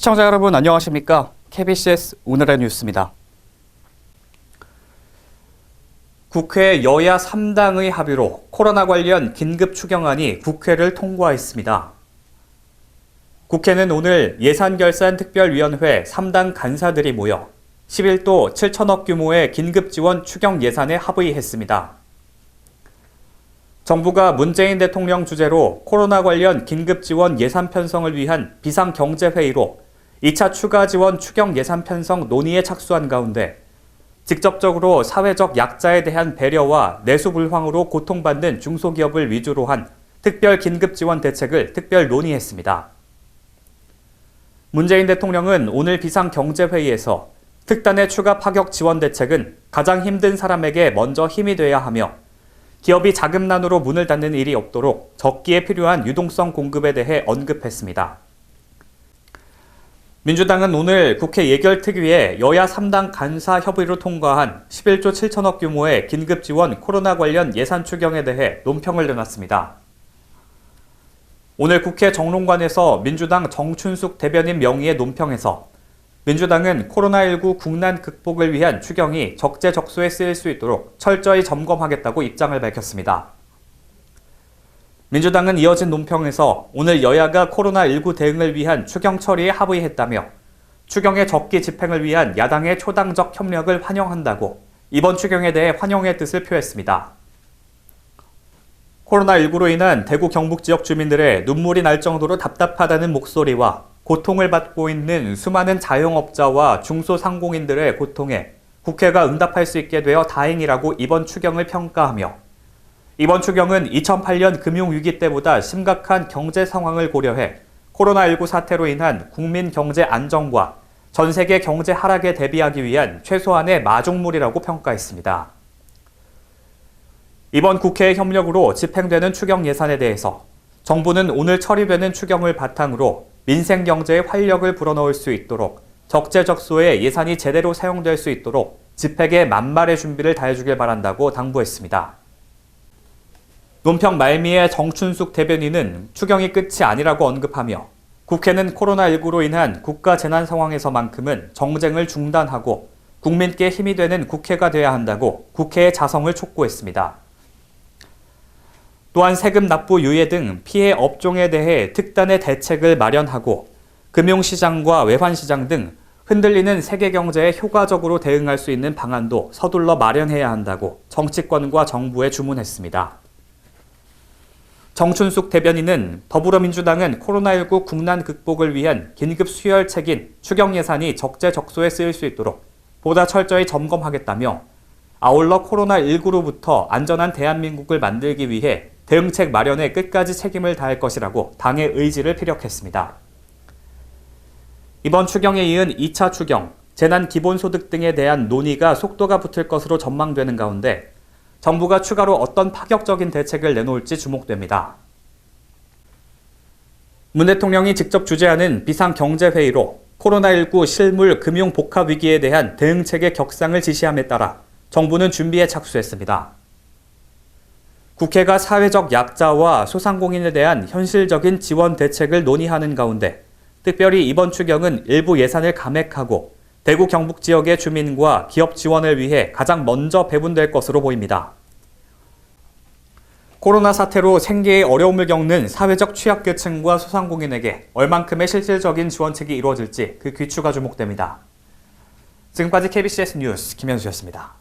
시청자 여러분 안녕하십니까? KBCS 오늘의 뉴스입니다. 국회 여야 3당의 합의로 코로나 관련 긴급 추경안이 국회를 통과했습니다. 국회는 오늘 예산결산특별위원회 3당 간사들이 모여 11도 7천억 규모의 긴급지원 추경 예산에 합의했습니다. 정부가 문재인 대통령 주재로 코로나 관련 긴급지원 예산 편성을 위한 비상경제회의로 2차 추가 지원 추경 예산 편성 논의에 착수한 가운데 직접적으로 사회적 약자에 대한 배려와 내수불황으로 고통받는 중소기업을 위주로 한 특별 긴급지원 대책을 특별 논의했습니다. 문재인 대통령은 오늘 비상경제회의에서 특단의 추가 파격 지원 대책은 가장 힘든 사람에게 먼저 힘이 돼야 하며 기업이 자금난으로 문을 닫는 일이 없도록 적기에 필요한 유동성 공급에 대해 언급했습니다. 민주당은 오늘 국회 예결특위에 여야 3당 간사 협의로 통과한 11조 7천억 규모의 긴급지원 코로나 관련 예산 추경에 대해 논평을 내놨습니다. 오늘 국회 정론관에서 민주당 정춘숙 대변인 명의의 논평에서 민주당은 코로나19 국난 극복을 위한 추경이 적재적소에 쓰일 수 있도록 철저히 점검하겠다고 입장을 밝혔습니다. 민주당은 이어진 논평에서 오늘 여야가 코로나19 대응을 위한 추경 처리에 합의했다며 추경의 적기 집행을 위한 야당의 초당적 협력을 환영한다고 이번 추경에 대해 환영의 뜻을 표했습니다. 코로나19로 인한 대구 경북 지역 주민들의 눈물이 날 정도로 답답하다는 목소리와 고통을 받고 있는 수많은 자영업자와 중소상공인들의 고통에 국회가 응답할 수 있게 되어 다행이라고 이번 추경을 평가하며 이번 추경은 2008년 금융위기 때보다 심각한 경제 상황을 고려해 코로나19 사태로 인한 국민 경제 안정과 전 세계 경제 하락에 대비하기 위한 최소한의 마중물이라고 평가했습니다. 이번 국회의 협력으로 집행되는 추경 예산에 대해서 정부는 오늘 처리되는 추경을 바탕으로 민생 경제에 활력을 불어넣을 수 있도록 적재적소에 예산이 제대로 사용될 수 있도록 집행에 만말의 준비를 다해주길 바란다고 당부했습니다. 논평 말미에 정춘숙 대변인은 추경이 끝이 아니라고 언급하며 국회는 코로나19로 인한 국가 재난 상황에서만큼은 정쟁을 중단하고 국민께 힘이 되는 국회가 돼야 한다고 국회의 자성을 촉구했습니다. 또한 세금 납부 유예 등 피해 업종에 대해 특단의 대책을 마련하고 금융시장과 외환시장 등 흔들리는 세계 경제에 효과적으로 대응할 수 있는 방안도 서둘러 마련해야 한다고 정치권과 정부에 주문했습니다. 정춘숙 대변인은 더불어민주당은 코로나19 국난 극복을 위한 긴급 수혈책인 추경 예산이 적재적소에 쓰일 수 있도록 보다 철저히 점검하겠다며 아울러 코로나19로부터 안전한 대한민국을 만들기 위해 대응책 마련에 끝까지 책임을 다할 것이라고 당의 의지를 피력했습니다. 이번 추경에 이은 2차 추경, 재난기본소득 등에 대한 논의가 속도가 붙을 것으로 전망되는 가운데 정부가 추가로 어떤 파격적인 대책을 내놓을지 주목됩니다. 문 대통령이 직접 주재하는 비상경제회의로 코로나19 실물 금융 복합 위기에 대한 대응책의 격상을 지시함에 따라 정부는 준비에 착수했습니다. 국회가 사회적 약자와 소상공인에 대한 현실적인 지원 대책을 논의하는 가운데 특별히 이번 추경은 일부 예산을 감액하고 대구 경북 지역의 주민과 기업 지원을 위해 가장 먼저 배분될 것으로 보입니다. 코로나 사태로 생계에 어려움을 겪는 사회적 취약계층과 소상공인에게 얼만큼의 실질적인 지원책이 이루어질지 그 귀추가 주목됩니다. 지금까지 KBCS 뉴스 김현수였습니다.